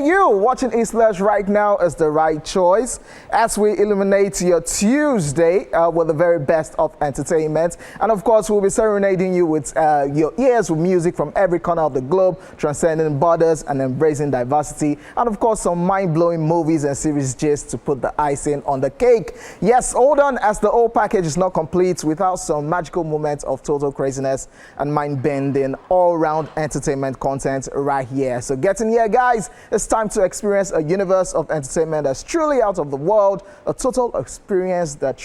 you watching ESplash right now is the right choice as we illuminate your Tuesday with the very best of entertainment. And of course, we'll be serenading you with your ears with music from every corner of the globe, transcending borders and embracing diversity. And of course, some mind-blowing movies and series just to put the icing on the cake. Yes, hold on, as the whole package is not complete without some magical moments of total craziness and mind-bending all-round entertainment content right here. So get in here, guys. It's time to experience a universe of entertainment that's truly out of the world, a total experience that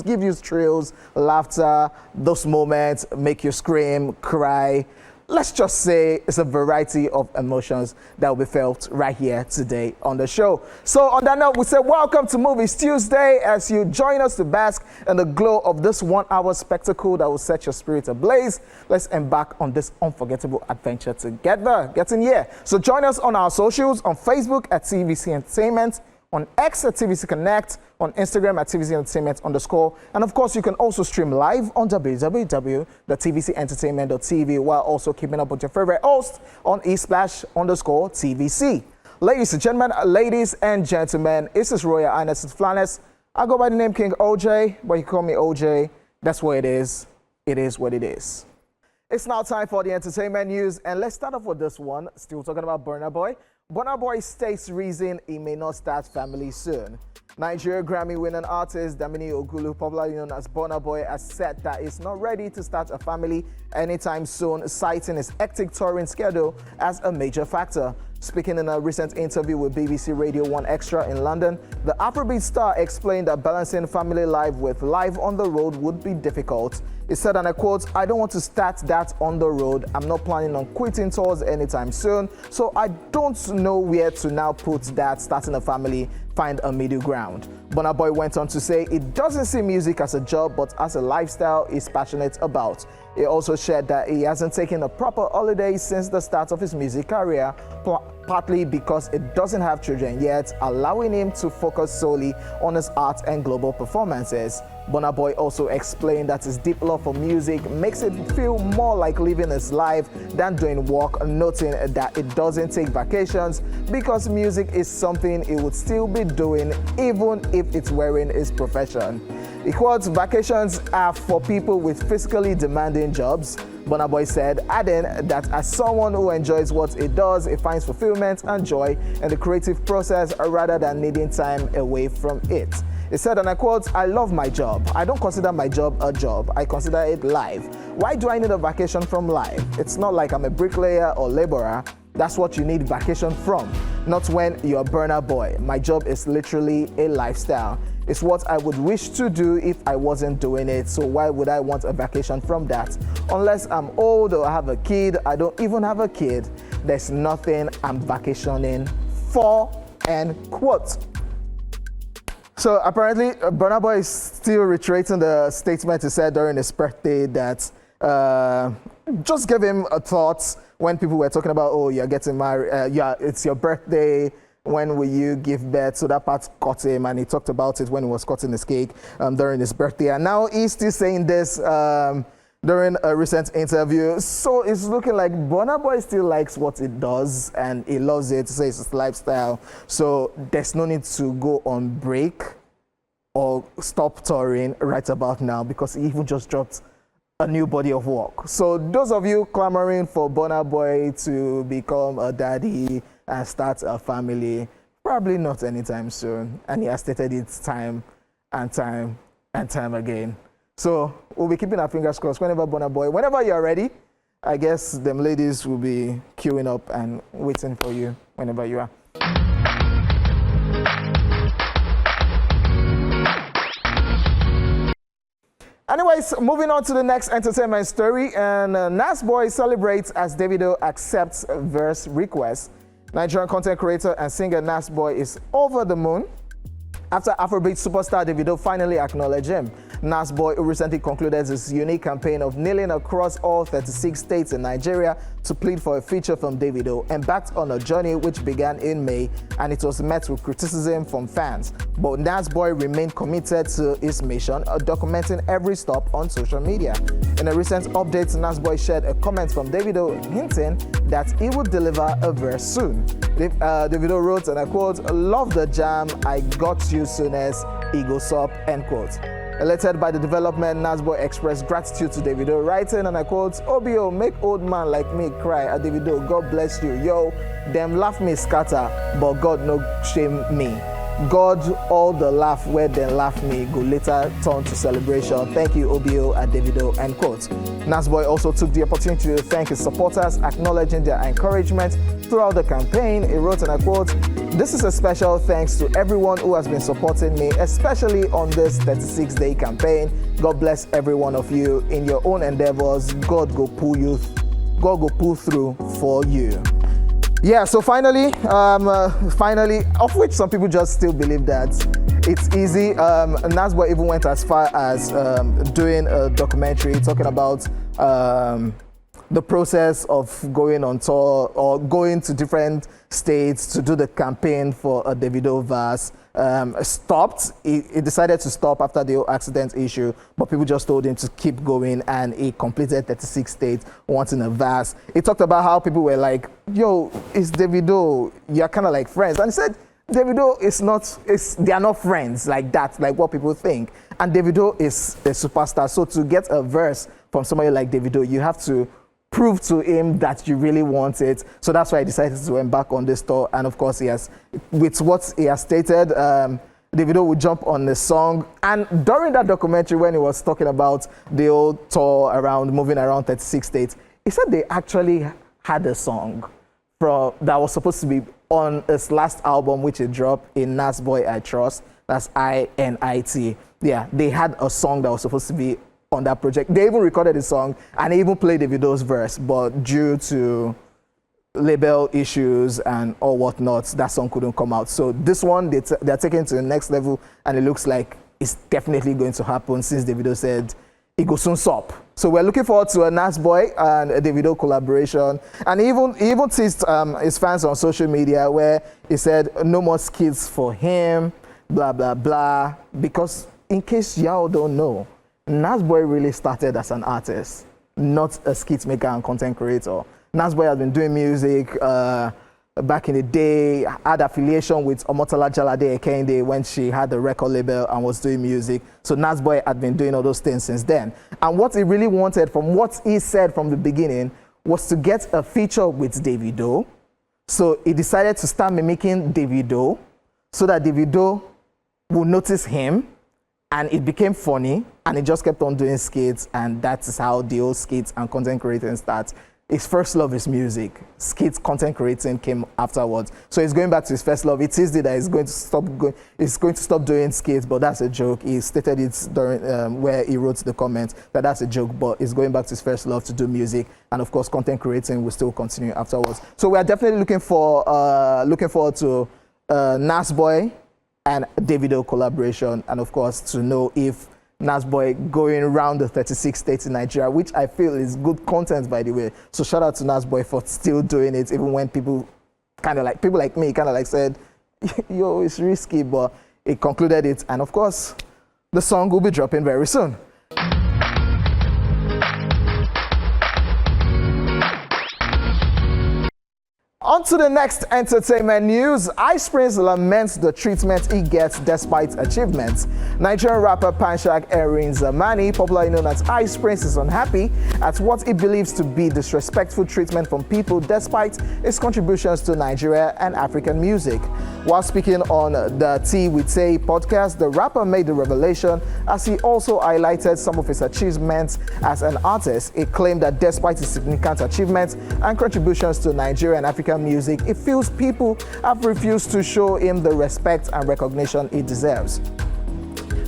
give you thrills, laughter, those moments make you scream, cry. Let's just say it's a variety of emotions that will be felt right here today on the show. So on that note, we say welcome to Movies Tuesday as you join us to bask in the glow of this 1 hour spectacle that will set your spirit ablaze. Let's embark on this unforgettable adventure together. Get in here. So join us on our socials, on Facebook at TVC Entertainment, on X at TVC Connect, on Instagram at TVC Entertainment _. And of course, you can also stream live on www.tvcentertainment.tv while also keeping up with your favorite host on ESplash _TVC. Ladies and gentlemen, ladies and gentlemen, this is Royal Highness Flanes. I go by the name King OJ, but you call me OJ. That's what it is. It is what it is. It's now time for the entertainment news, and let's start off with this one. Still talking about Burna Boy. Burna Boy states reason he may not start family soon. Nigeria Grammy-winning artist Damini Ogulu, popularly known as Burna Boy, has said that he's not ready to start a family anytime soon, citing his hectic touring schedule as a major factor. Speaking in a recent interview with BBC Radio 1 Extra in London, the Afrobeat star explained that balancing family life with life on the road would be difficult. He said, and I quote, "I don't want to start that on the road. I'm not planning on quitting tours anytime soon, so I don't know where to now put that starting a family, find a middle ground." Burna Boy went on to say he doesn't see music as a job but as a lifestyle he's passionate about. He also shared that he hasn't taken a proper holiday since the start of his music career, partly because it doesn't have children yet, allowing him to focus solely on his art and global performances. Burna Boy also explained that his deep love for music makes it feel more like living his life than doing work, noting that it doesn't take vacations because music is something he would still be doing even if it's wearing his profession. He quotes, "Vacations are for people with physically demanding jobs," Burna Boy said, adding that as someone who enjoys what he does, he finds fulfillment and joy in the creative process rather than needing time away from it. He said, and I quote, "I love my job. I don't consider my job a job. I consider it life. Why do I need a vacation from life? It's not like I'm a bricklayer or laborer. That's what you need vacation from, not when you're a Burna Boy. My job is literally a lifestyle. It's what I would wish to do if I wasn't doing it, so why would I want a vacation from that? Unless I'm old or have a kid, I don't even have a kid. There's nothing I'm vacationing for," end quote. So apparently, Burna Boy is still reiterating the statement he said during his birthday that just gave him a thought when people were talking about, oh, you're getting married, it's your birthday, when will you give birth? So that part caught him, and he talked about it when he was cutting his cake during his birthday. And now he's still saying this during a recent interview. So it's looking like Burna Boy still likes what he does and he loves it, so it's his lifestyle. So there's no need to go on break or stop touring right about now because he even just dropped a new body of work. So those of you clamoring for Burna Boy to become a daddy and start a family, probably not anytime soon. And he has stated it time and time and time again. So we'll be keeping our fingers crossed whenever Burna Boy, whenever you're ready, I guess them ladies will be queuing up and waiting for you whenever you are. Anyways, moving on to the next entertainment story, and Nas Boy celebrates as Davido accepts verse request. Nigerian content creator and singer Nas Boy is over the moon after Afrobeat superstar Davido finally acknowledged him. Nasboy, who recently concluded his unique campaign of kneeling across all 36 states in Nigeria to plead for a feature from Davido, embarked on a journey which began in May, and it was met with criticism from fans. But Nasboy remained committed to his mission of documenting every stop on social media. In a recent update, Nasboy shared a comment from Davido hinting that he would deliver a verse soon. Davido wrote, and I quote, "Love the jam, I got you soon as he goes up," end quote. Elated by the development, Nasboy expressed gratitude to Davido, writing, and I quote, "OBO, make old man like me cry. Davido, God bless you. Yo, them laugh me scatter, but God no shame me. God, all the laugh where they laugh me go later turn to celebration. Thank you, OBO and Davido," end quote. Nasboy also took the opportunity to thank his supporters, acknowledging their encouragement throughout the campaign. He wrote, and I quote, "This is a special thanks to everyone who has been supporting me, especially on this 36-day campaign. God bless every one of you in your own endeavors. God go pull through for you." Yeah, so finally, of which some people just still believe that it's easy. Nasboy even went as far as doing a documentary talking about the process of going on tour or going to different states to do the campaign for a Davido verse. Stopped. He decided to stop after the accident issue, but people just told him to keep going, and he completed 36 states wanting a verse. He talked about how people were like, "Yo, it's Davido, you're kind of like friends," and he said Davido they are not friends like that, like what people think. And Davido is a superstar, so to get a verse from somebody like Davido, you have to prove to him that you really want it. So that's why I decided to embark on this tour. And of course, with what he has stated, Davido would jump on the song. And during that documentary, when he was talking about the old tour moving around 36 states, he said they actually had a song that was supposed to be on his last album, which he dropped in Nasboy I Trust. That's INIT. Yeah, they had a song that was supposed to be on that project. They even recorded the song and they even played Davido's verse, but due to label issues and all whatnot, that song couldn't come out. So this one, they're taking it to the next level, and it looks like it's definitely going to happen since Davido said it go soon stop. So we're looking forward to a Nasboy and a Davido collaboration. And he even teased his fans on social media where he said no more skits for him, blah, blah, blah. Because in case y'all don't know, Nasboy really started as an artist, not a skit maker and content creator. Nasboy has been doing music back in the day, had affiliation with Omotola Jalade Ekende when she had the record label and was doing music. So Nasboy had been doing all those things since then. And what he really wanted, from what he said from the beginning, was to get a feature with Davido. So he decided to start mimicking Davido so that Davido would notice him, and it became funny, and he just kept on doing skits, and that is how the old skits and content creating starts. His first love is music. Skits, content creating came afterwards. So he's going back to his first love. It is that he's going to stop doing skits, but that's a joke. He stated it during where he wrote the comment that that's a joke, but he's going back to his first love to do music, and of course, content creating will still continue afterwards. So we are definitely looking forward to Nasboy and Davido collaboration, and of course to know if Nasboy going around the 36 states in Nigeria, which I feel is good content, by the way. So shout out to Nasboy for still doing it, even when people like me said, yo, it's risky, but he concluded it. And of course, the song will be dropping very soon. On to the next entertainment news. Ice Prince laments the treatment he gets despite achievements. Nigerian rapper Panshak Erin Zamani, popularly known as Ice Prince, is unhappy at what he believes to be disrespectful treatment from people despite his contributions to Nigeria and African music. While speaking on the Tea with Tay podcast, the rapper made the revelation as he also highlighted some of his achievements as an artist. He claimed that despite his significant achievements and contributions to Nigeria and African music, he feels people have refused to show him the respect and recognition he deserves.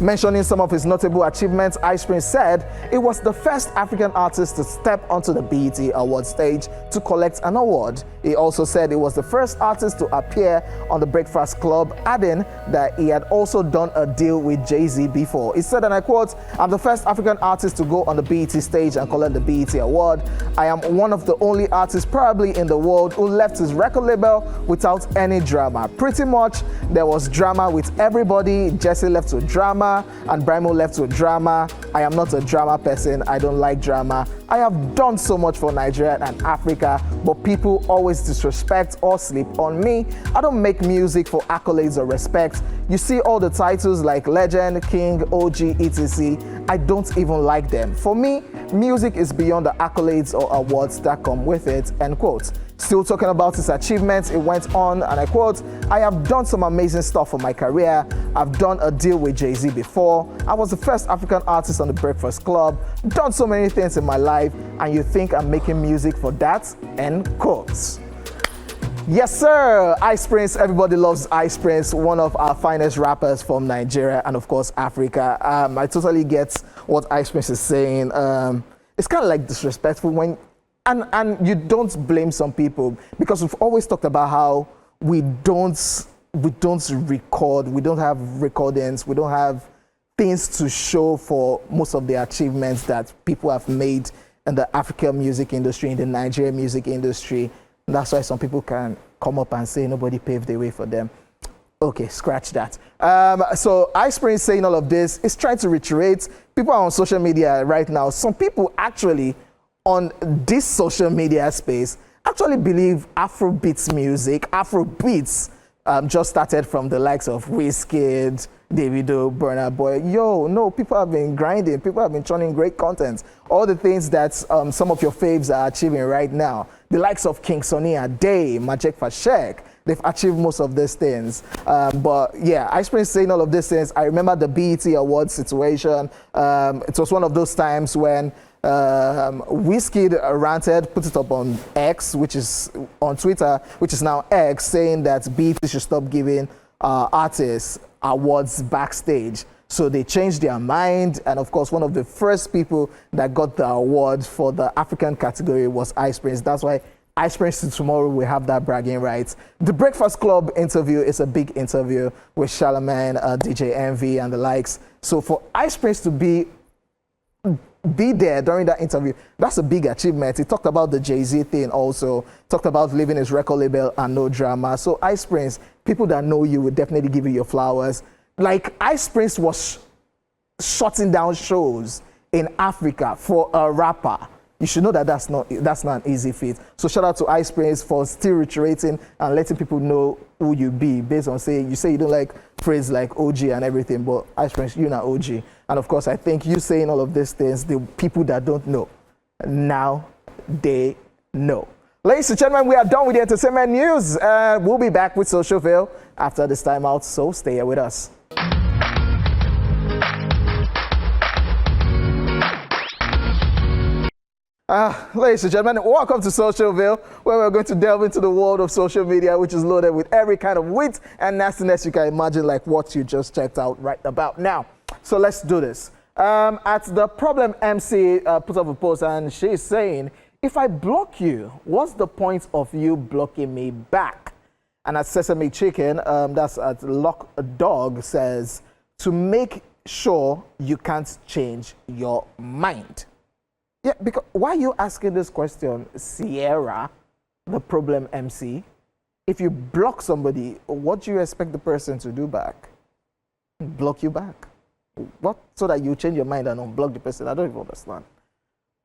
Mentioning some of his notable achievements, Ice Prince said it was the first African artist to step onto the BET award stage to collect an award. He also said he was the first artist to appear on the Breakfast Club, adding that he had also done a deal with Jay-Z before. He said, and I quote, "I'm the first African artist to go on the BET stage and collect the BET award. I am one of the only artists probably in the world who left his record label without any drama. Pretty much there was drama with everybody. Jesse left with drama and Brimo left with drama. I am not a drama person. I don't like drama. I have done so much for Nigeria and Africa, but people always disrespect or sleep on me. I don't make music for accolades or respect. You see all the titles like Legend, King, OG, etc. I don't even like them. For me, music is beyond the accolades or awards that come with it," end quote. Still talking about his achievements, it went on, and I quote, "I have done some amazing stuff for my career. I've done a deal with Jay-Z before. I was the first African artist on the Breakfast Club. Done so many things in my life, and you think I'm making music for that?" End quote. Yes, sir. Ice Prince. Everybody loves Ice Prince, one of our finest rappers from Nigeria and, of course, Africa. I totally get what Ice Prince is saying. It's kind of like disrespectful when, and you don't blame some people, because we've always talked about how we don't record, we don't have recordings, we don't have things to show for most of the achievements that people have made in the African music industry, in the Nigerian music industry. And that's why some people can come up and say nobody paved the way for them. Okay, scratch that. So Ice Prince saying all of this is trying to reiterate. People are on social media right now. Some people actually on this social media space actually believe Afrobeats music, Afrobeats just started from the likes of Wizkid, Davido, Burna Boy. Yo, no, people have been grinding. People have been churning great content. All the things that some of your faves are achieving right now. The likes of King Sunny Ade, Majek Fashek, they've achieved most of these things. But yeah, Ice Prince saying all of these things. I remember the BET Awards situation. It was one of those times when Wizkid ranted, put it up on X, which is on Twitter, which is now X, saying that BET should stop giving artists awards backstage. So they changed their mind, and of course, one of the first people that got the award for the African category was Ice Prince. That's why Ice Prince tomorrow will have that bragging rights. The Breakfast Club interview is a big interview with Charlemagne, DJ Envy, and the likes. So for Ice Prince to be there during that interview, that's a big achievement. He talked about the Jay-Z thing also, talked about leaving his record label and no drama. So Ice Prince, people that know you will definitely give you your flowers. Like Ice Prince was shutting down shows in Africa for a rapper. You should know that that's not an easy feat. So shout out to Ice Prince for still reiterating and letting people know who you be based on saying, you say you don't like praise like OG and everything, but Ice Prince, you're not OG. And of course, I think you saying all of these things, the people that don't know, now they know. Ladies and gentlemen, we are done with the entertainment news. We'll be back with Social Veil after this time out, so stay here with us. Ladies and gentlemen, welcome to Social Veil, where we're going to delve into the world of social media, which is loaded with every kind of wit and nastiness you can imagine, like what you just checked out right about now. So let's do this. At the Problem MC put up a post, and she's saying, if I block you, what's the point of you blocking me back? And at Sesame Chicken, that's at Lock Dog, says, to make sure you can't change your mind. Yeah, because why are you asking this question, Sierra, the Problem MC? If you block somebody, what do you expect the person to do back? Block you back. What? So that you change your mind and unblock the person? I don't even understand.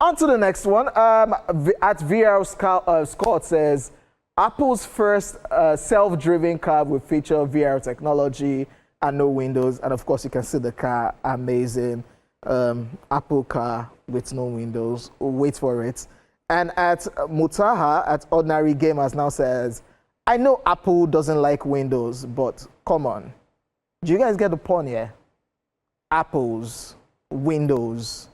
On to the next one. At VR Scott says, Apple's first self-driven car will feature VR technology and no windows. And of course, you can see the car, amazing. Apple car with no windows. Wait for it. And at Mutaha, at Ordinary Gamers now says, I know Apple doesn't like windows, but come on. Do you guys get the point here? Apple's Windows.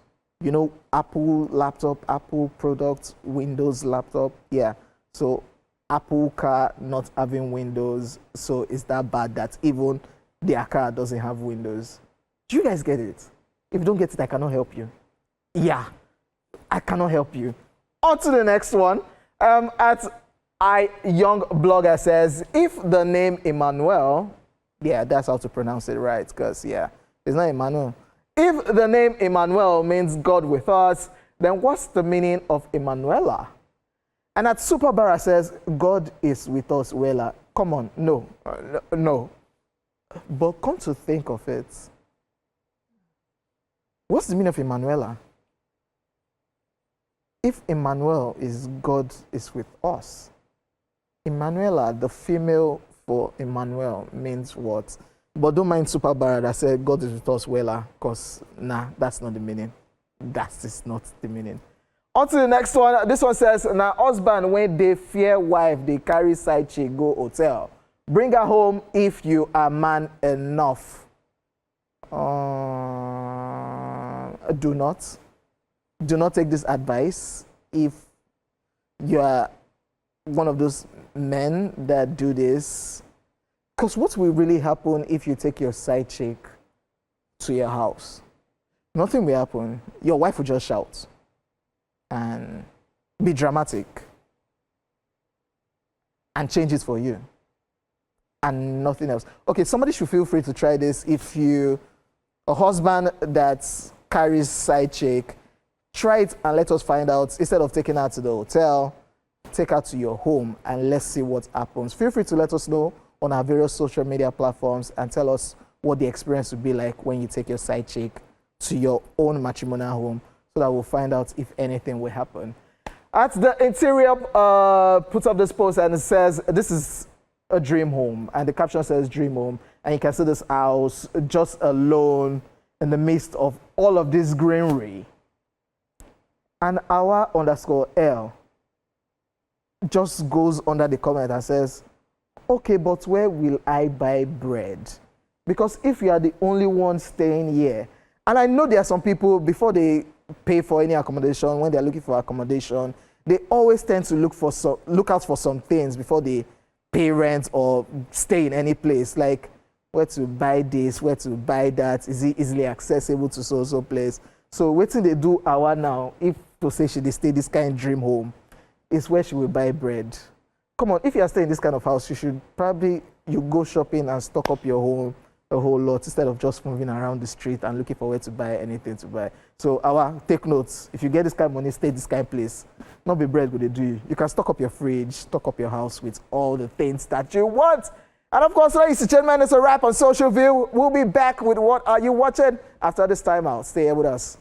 You know, Apple laptop, Apple product, Windows laptop. Yeah. So Apple car not having windows. So is that bad that even their car doesn't have windows? Do Do you guys get it? If you don't get it, I cannot help you. Yeah, I cannot help you. On to the next one. At I Young Blogger says, if the name Emmanuel, yeah, that's how to pronounce it right, because, yeah, it's not Emmanuel. If the name Emmanuel means God with us, then what's the meaning of Emmanuela? And at Super Barra says, God is with us, Wella. Come on, no. But come to think of it, what's the meaning of Emmanuela? If Emmanuel is God is with us, Emmanuela, the female for Emmanuel, means what? But don't mind Super Barra that said God is with us, Wella, because nah, that's not the meaning. That is not the meaning. On to the next one. This one says, now husband, when they fear wife, they carry side chick, go hotel. Bring her home if you are man enough. Do not take this advice if you are one of those men that do this. Because what will really happen if you take your side chick to your house? Nothing will happen. Your wife will just shout and be dramatic and change it for you and nothing else. Okay, somebody should feel free to try this. If you, a husband that carries side chick, try it and let us find out. Instead of taking her to the hotel, take her to your home and let's see what happens. Feel free to let us know on our various social media platforms and tell us what the experience would be like when you take your side chick to your own matrimonial home, so that we'll find out if anything will happen. At the interior, puts up this post and it says, this is a dream home. And the caption says dream home. And you can see this house just alone in the midst of all of this greenery. And our_L just goes under the comment and says, okay, but where will I buy bread? Because if you are the only one staying here, and I know there are some people, before they pay for any accommodation, when they're looking for accommodation, they always tend to look out for some things before they pay rent or stay in any place, like where to buy this, where to buy that, is it easily accessible to so place. So waiting they do our now, if to say she they stay this kind of dream home, is where she will buy bread. Come on, if you are staying in this kind of house, you should probably, you go shopping and stock up your home a whole lot instead of just moving around the street and looking for where to buy anything to buy. So take notes. If you get this kind of money, stay this kind of place. Not be bread, what they do. You can stock up your fridge, stock up your house with all the things that you want. And of course, ladies and gentlemen, it's a wrap on Social View. We'll be back with What Are You Watching after this time out. Stay here with us.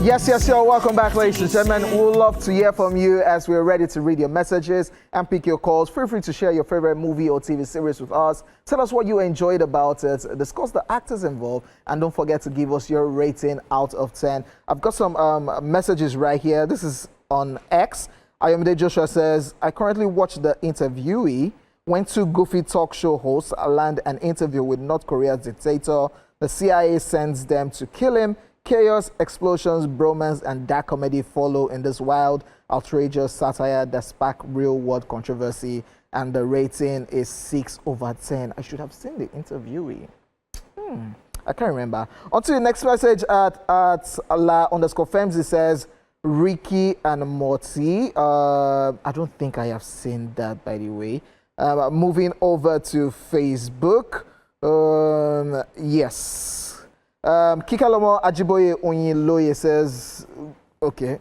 Yes, welcome back, ladies and gentlemen. We'd love to hear from you as we're ready to read your messages and pick your calls. Feel free to share your favorite movie or TV series with us. Tell us what you enjoyed about it. Discuss the actors involved. And don't forget to give us your rating out of 10. I've got some messages right here. This is on X. Ayomide Joshua says, I currently watch The Interviewee when two goofy talk show hosts land an interview with North Korea's dictator. The CIA sends them to kill him. Chaos, explosions, bromance, and dark comedy follow in this wild, outrageous satire that spark real-world controversy, and the rating is 6/10. I should have seen The Interviewee. I can't remember. On to the next message at Allah_Femzi says, Ricky and Morty. I don't think I have seen that, by the way. Moving over to Facebook. Yes. Kikalomo Ajiboye Onyiloye says, okay.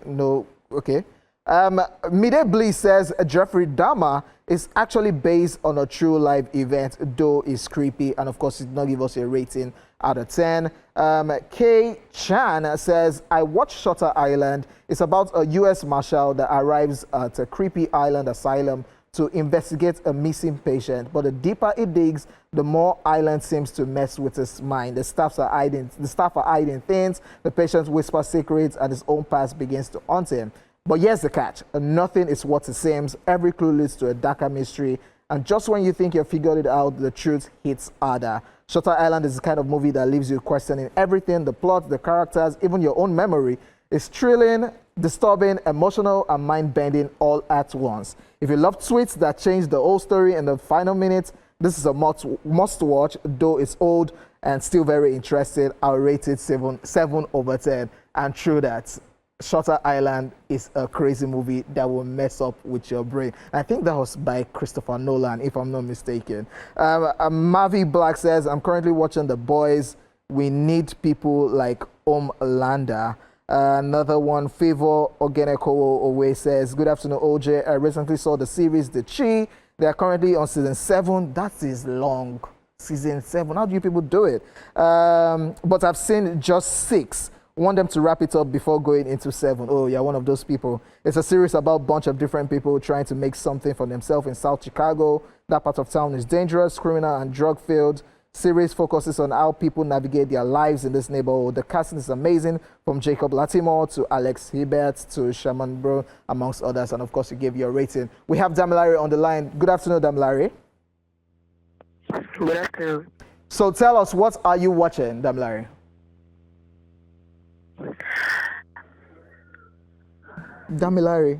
Mide Bliss says Jeffrey Dahmer is actually based on a true live event, though it's creepy, and of course it did not give us a rating out of 10. K Chan says, I watched Shutter Island. It's about a U.S. Marshal that arrives at a creepy island asylum to investigate a missing patient, but the deeper it digs, the more Island seems to mess with his mind. The staff are hiding things, the patient whispers secrets, and his own past begins to haunt him. But here's the catch: nothing is what it seems. Every clue leads to a darker mystery, and just when you think you've figured it out, the truth hits harder. Shutter Island is the kind of movie that leaves you questioning everything: the plot, the characters, even your own memory. It's thrilling, disturbing, emotional, and mind-bending all at once. If you love tweets that change the whole story in the final minute, this is a must-watch, though it's old and still very interesting. I'll rate it 7 over 10. And true that, Shutter Island is a crazy movie that will mess up with your brain. I think that was by Christopher Nolan, if I'm not mistaken. Mavi Black says, I'm currently watching The Boys. We need people like Homelander. Another one, Favor Ogenekowo Owe says, good afternoon, OJ. I recently saw the series The Chi. They are currently on season 7. That is long. Season 7. How do you people do it? But I've seen just 6. Want them to wrap it up before going into 7. Oh, yeah, one of those people. It's a series about a bunch of different people trying to make something for themselves in South Chicago. That part of town is dangerous, criminal, and drug-filled. Series focuses on how people navigate their lives in this neighborhood. The casting is amazing, from Jacob Latimore to Alex Hebert to Shaman Bro, amongst others. And of course, you gave your rating. We have Damilare on the line. Good afternoon, Damilare. Good afternoon. So tell us, what are you watching, Damilare? Damilare.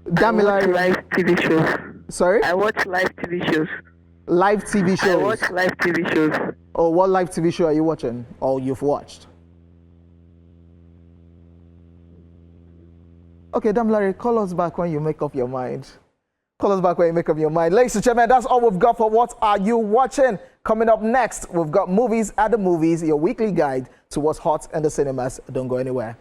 Damilare. I watch live TV shows. Sorry? I watch live TV shows. Live TV shows? I watch live TV shows. Oh, what live TV show are you watching or you've watched? Okay, Damilare, call us back when you make up your mind. Call us back when you make up your mind. Ladies and gentlemen, that's all we've got for What Are You Watching? Coming up next, we've got Movies at the Movies, your weekly guide to what's hot in the cinemas. Don't go anywhere.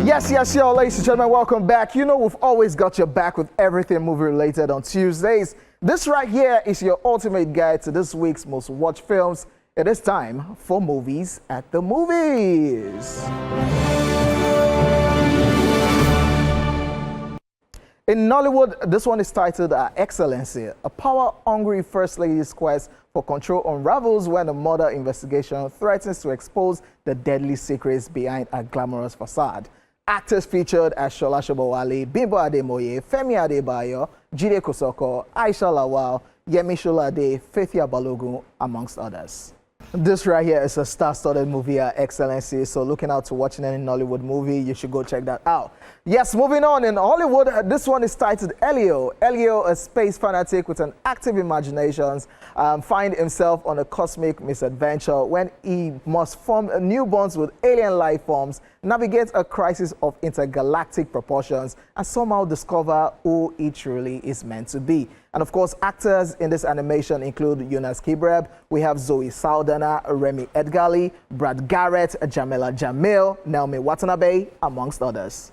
Yes, y'all, ladies and gentlemen, welcome back. You know we've always got your back with everything movie related on Tuesdays. This right here is your ultimate guide to this week's most watched films. It is time for Movies at the Movies. In Nollywood, this one is titled Her Excellency. A power-hungry First Lady's quest for control unravels when a murder investigation threatens to expose the deadly secrets behind a glamorous facade. Actors featured as Shola Shobowale, Bimbo Ademoye, Femi Adebayo, Jide Kosoko, Aisha Lawal, Yemi Sholade, Faithia Balogun, amongst others. This right here is a star-studded movie, Her Excellency, so looking out to watching any Nollywood movie, you should go check that out. Yes, moving on, in Hollywood, this one is titled Elio. Elio, a space fanatic with an active imagination, finds himself on a cosmic misadventure when he must form new bonds with alien life forms, navigate a crisis of intergalactic proportions, and somehow discover who he truly is meant to be. And of course, actors in this animation include Jonas Kibreb, we have Zoe Saldana, Remy Edgali, Brad Garrett, Jamila Jamil, Naomi Watanabe, amongst others.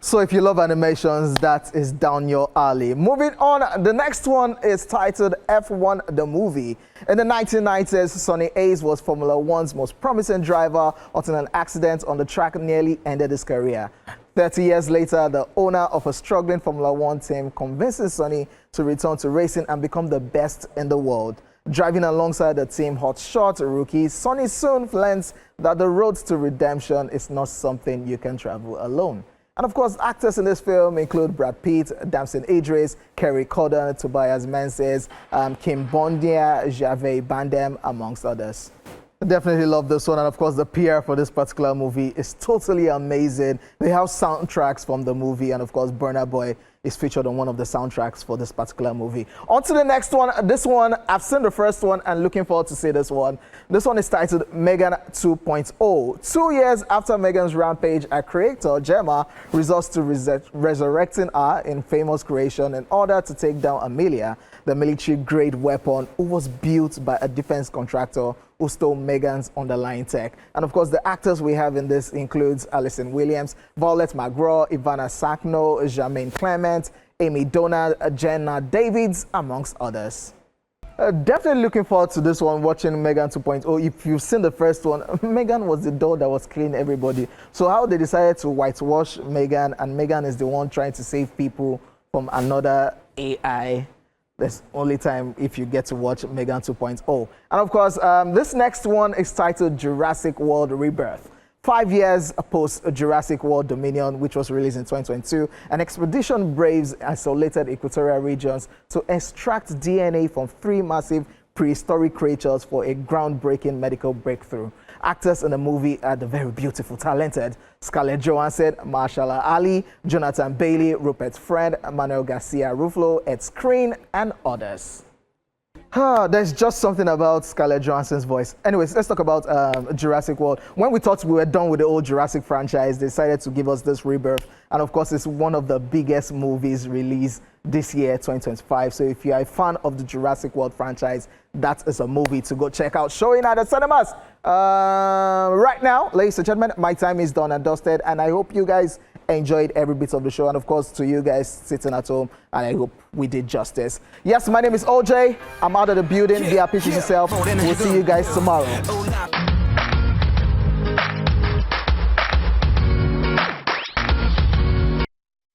So if you love animations, that is down your alley. Moving on, the next one is titled F1 the Movie. In the 1990s, Sonny Hayes was Formula One's most promising driver until an accident on the track nearly ended his career. 30 years later, the owner of a struggling Formula One team convinces Sonny to return to racing and become the best in the world. Driving alongside the team hotshot rookie, Sonny soon learns that the road to redemption is not something you can travel alone. And of course, actors in this film include Brad Pitt, Damson Idris, Kerry Condon, Tobias Menzies, Kim Bondia, Javier Bardem, amongst others. I definitely love this one, and of course the PR for this particular movie is totally amazing. They have soundtracks from the movie, and of course Burna Boy is featured on one of the soundtracks for this particular movie. On to the next one. This one, I've seen the first one and looking forward to see this one. This one is titled Megan 2.0. 2 years after Megan's rampage, a creator, Gemma, resorts to resurrecting her in famous creation in order to take down Amelia, the military-grade weapon who was built by a defense contractor who stole Megan's underlying tech. And of course, the actors we have in this includes Alison Williams, Violet McGraw, Ivana Sakno, Jermaine Clement, Amy Donald, Jenna Davids, amongst others. Definitely looking forward to this one, watching Megan 2.0. If you've seen the first one, Megan was the doll that was killing everybody. So how they decided to whitewash Megan, and Megan is the one trying to save people from another AI. There's only time if you get to watch Megan 2.0. And of course, this next one is titled Jurassic World Rebirth. 5 years post Jurassic World Dominion, which was released in 2022, an expedition braves isolated equatorial regions to extract DNA from 3 massive prehistoric creatures for a groundbreaking medical breakthrough. Actors in the movie are the very beautiful, talented Scarlett Johansson, Mahershala Ali, Jonathan Bailey, Rupert Friend, Manuel Garcia Ruflo, Ed Skrein, and others. There's just something about Scarlett Johansson's voice. Anyways, let's talk about Jurassic World. When we thought we were done with the old Jurassic franchise, they decided to give us this rebirth. And of course, it's one of the biggest movies released this year, 2025. So if you are a fan of the Jurassic World franchise, that is a movie to go check out. Showing at the cinemas right now, ladies and gentlemen. My time is done and dusted, and I hope you guys enjoyed every bit of the show, and of course to you guys sitting at home, and I hope we did justice. Yes, my name is OJ. I'm out of the building. Be happy to yourself. We'll see you guys tomorrow.